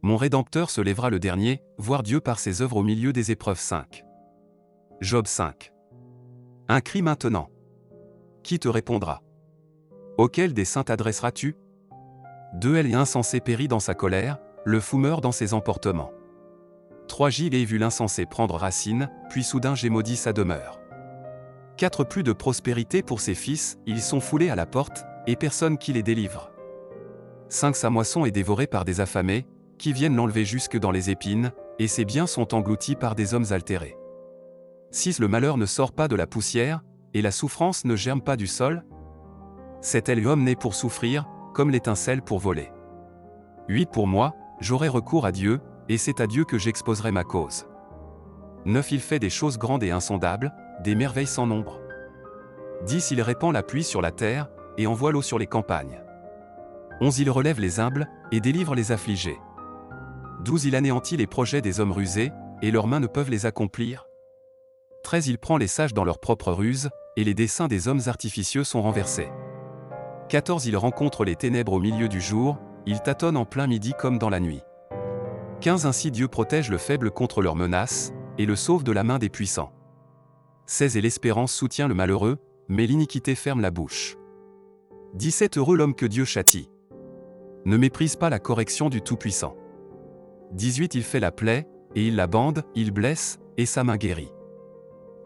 Mon Rédempteur se lèvera le dernier, voir Dieu par ses œuvres au milieu des épreuves 5. Job 5. Un cri maintenant. Qui te répondra? Auquel des saints t'adresseras-tu? Deux elle et insensé périt dans sa colère, le fou meurt dans ses emportements. 3 J'y ai vu l'insensé prendre racine, puis soudain j'ai maudit sa demeure. 4 Plus de prospérité pour ses fils, ils sont foulés à la porte, et personne qui les délivre. 5 Sa moisson est dévorée par des affamés, qui viennent l'enlever jusque dans les épines, et ses biens sont engloutis par des hommes altérés. 6 Le malheur ne sort pas de la poussière, et la souffrance ne germe pas du sol. 7 L'homme né pour souffrir, comme l'étincelle pour voler. 8 Pour moi, j'aurai recours à Dieu, et c'est à Dieu que j'exposerai ma cause. 9 Il fait des choses grandes et insondables, des merveilles sans nombre. 10 Il répand la pluie sur la terre, et envoie l'eau sur les campagnes. 11 Il relève les humbles, et délivre les affligés. 12 Il anéantit les projets des hommes rusés, et leurs mains ne peuvent les accomplir. 13 Il prend les sages dans leurs propres ruses, et les desseins des hommes artificieux sont renversés. 14 Il rencontre les ténèbres au milieu du jour, il tâtonne en plein midi comme dans la nuit. 15 Ainsi Dieu protège le faible contre leurs menaces, et le sauve de la main des puissants. 16 Et l'espérance soutient le malheureux, mais l'iniquité ferme la bouche. 17 Heureux l'homme que Dieu châtie. Ne méprise pas la correction du Tout-Puissant. 18 Il fait la plaie, et il la bande, il blesse, et sa main guérit.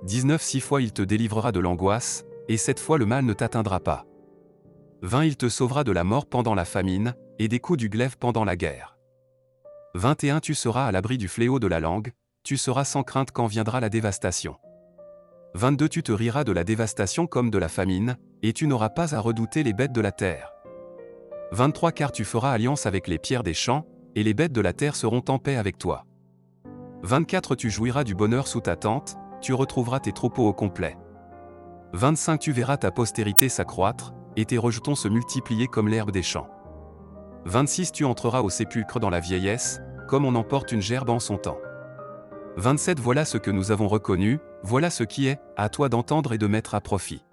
19 6 fois il te délivrera de l'angoisse, et 7 fois le mal ne t'atteindra pas. 20 Il te sauvera de la mort pendant la famine, et des coups du glaive pendant la guerre. 21 Tu seras à l'abri du fléau de la langue, tu seras sans crainte quand viendra la dévastation. 22 Tu te riras de la dévastation comme de la famine, et tu n'auras pas à redouter les bêtes de la terre. 23 Car tu feras alliance avec les pierres des champs, et les bêtes de la terre seront en paix avec toi. 24 Tu jouiras du bonheur sous ta tente, tu retrouveras tes troupeaux au complet. 25 Tu verras ta postérité s'accroître, et tes rejetons se multiplier comme l'herbe des champs. 26 Tu entreras au sépulcre dans la vieillesse, comme on emporte une gerbe en son temps. 27 Voilà ce que nous avons reconnu, voilà ce qui est, à toi d'entendre et de mettre à profit.